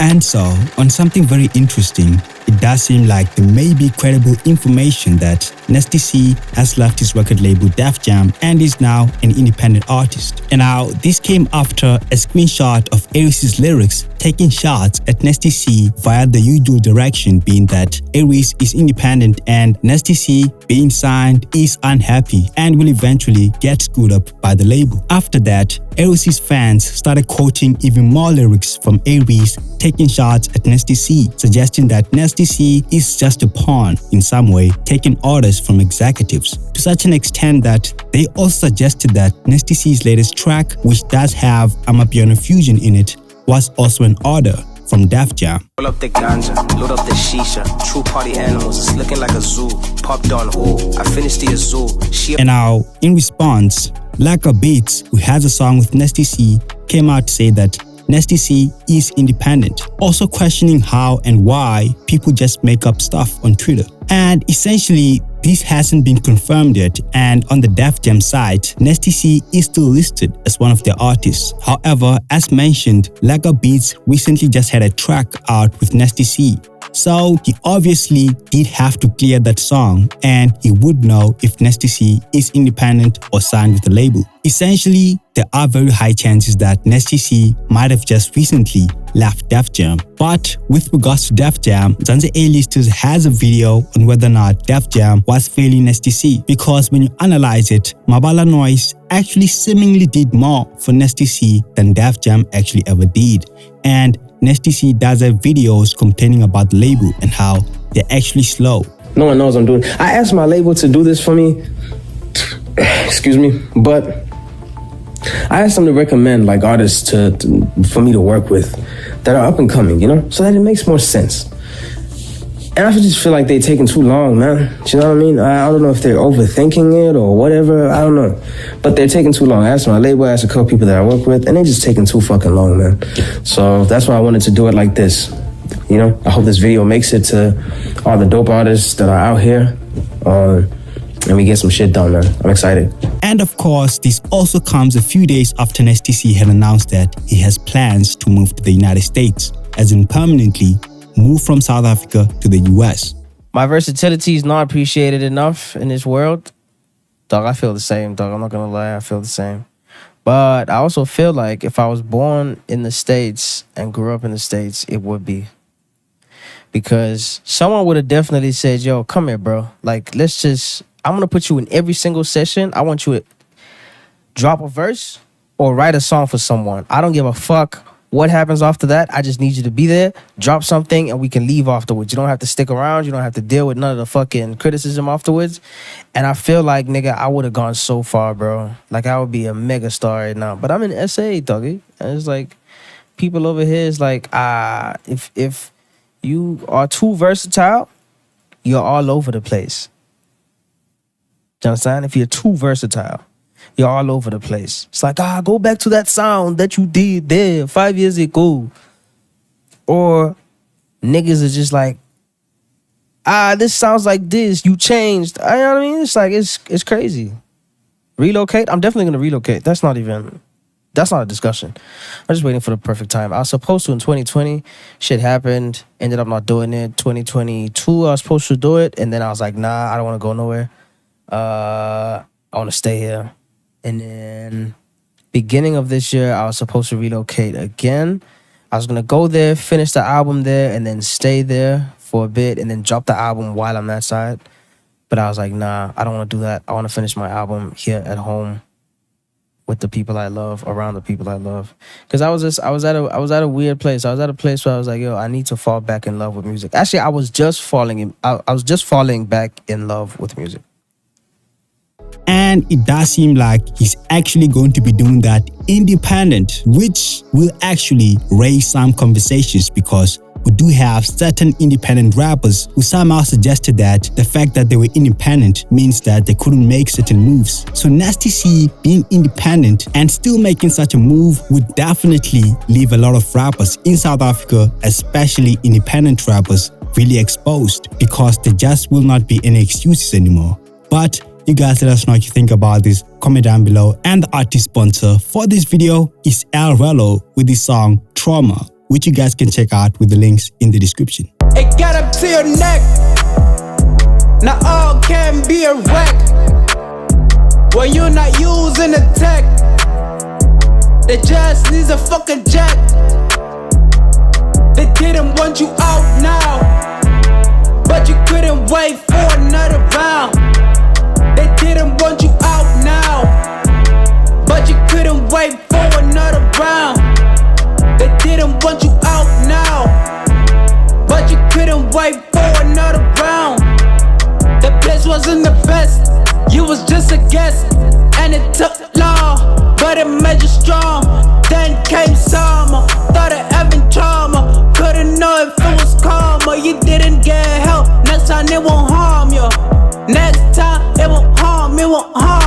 And so, on something very interesting, it does seem like there may be credible information that Nasty C has left his record label Def Jam and is now an independent artist. And now, this came after a screenshot of Aries' lyrics taking shots at Nasty C via the usual direction, being that Aries is independent and Nasty C, being signed, is unhappy and will eventually get screwed up by the label. After that, Aries' fans started quoting even more lyrics from Aries taking shots at Nasty C, suggesting that Nasty C is just a pawn in some way, taking orders from executives, to such an extent that they also suggested that Nasty C's latest track, which does have I'ma Be on a Fusion in it, was also an order from Def Jam. Roll up the ganja, load up the shisha, true party animals, it's looking like a zoo, popped on hold, I finished the azul. And now, in response, Laka Beats, who has a song with Nasty C, came out to say that Nasty C is independent, also questioning how and why people just make up stuff on Twitter. And essentially, this hasn't been confirmed yet, and on the Def Jam site, Nasty C is still listed as one of their artists. However, as mentioned, Laka Beats recently just had a track out with Nasty C. So he obviously did have to clear that song, and he would know if Nasty C is independent or signed with the label. Essentially, there are very high chances that Nasty C might have just recently left Def Jam. But with regards to Def Jam, Zanzi A-Listers has a video on whether or not Def Jam was failing Nasty C, because when you analyze it, Mabala Noise actually seemingly did more for Nasty C than Def Jam actually ever did. And Nasty C does have videos complaining about the label and how they're actually slow. No one knows I'm doing it. I asked my label to do this for me, excuse me, but I asked them to recommend like artists for me to work with that are up and coming, you know, so that it makes more sense. And I just feel like they're taking too long, man. Do you know what I mean? I don't know if they're overthinking it or whatever. I don't know. But they're taking too long. I asked my label, I asked a couple people that I work with, and they're just taking too fucking long, man. So that's why I wanted to do it like this. You know, I hope this video makes it to all the dope artists that are out here. And we get some shit done, man. I'm excited. And of course, this also comes a few days after Nasty C had announced that he has plans to move to the United States, as in permanently move from South Africa to the US. My versatility is not appreciated enough in this world. Dog, I feel the same, dog. I'm not gonna lie, I feel the same. But I also feel like if I was born in the States and grew up in the States, it would be. Because someone would have definitely said, yo, come here, bro. Like, I'm gonna put you in every single session. I want you to drop a verse or write a song for someone. I don't give a fuck what happens after that. I just need you to be there, drop something, and we can leave afterwards. You don't have to stick around. You don't have to deal with none of the fucking criticism afterwards. And I feel like, nigga, I would have gone so far, bro. Like, I would be a mega star right now. But I'm in SA, doggy. And it's like, people over here is like, if you are too versatile, you're all over the place. Do you understand? If you're too versatile, you're all over the place. It's like, go back to that sound that you did there 5 years ago. Or niggas are just like, this sounds like this. You changed. You know what I mean? It's like, it's crazy. Relocate? I'm definitely going to relocate. That's not a discussion. I'm just waiting for the perfect time. I was supposed to in 2020. Shit happened. Ended up not doing it. 2022, I was supposed to do it. And then I was like, nah, I don't want to go nowhere. I want to stay here. And then beginning of this year, I was supposed to relocate again. I was going to go there, finish the album there, and then stay there for a bit, and then drop the album while I'm that side. But I was like, nah, I don't want to do that. I want to finish my album here at home with the people I love, around the people I love. Because I was at a weird place. I was at a place where I was like, yo, I need to fall back in love with music. Actually, I was just falling back in love with music. And it does seem like he's actually going to be doing that independent, which will actually raise some conversations, because we do have certain independent rappers who somehow suggested that the fact that they were independent means that they couldn't make certain moves. So Nasty C being independent and still making such a move would definitely leave a lot of rappers in South Africa, especially independent rappers, really exposed, because there just will not be any excuses anymore. But you guys let us know what you think about this. Comment down below. And the artist sponsor for this video is Relo with the song Trauma. which you guys can check out with the links in the description. It got up to your neck. Now all can be a wreck when you're not using the tech. They just needs a fucking jet. They didn't want you out now, but you couldn't wait for another round. They didn't want you out now, but you couldn't wait for another round. They didn't want you out now, but you couldn't wait for another round. The place wasn't the best, you was just a guest, and it took long, but it made you strong. Then came summer, thought of having trauma, couldn't know if it was karma. You didn't get help, next time it won't harm you. Next time it won't harm, it won't harm.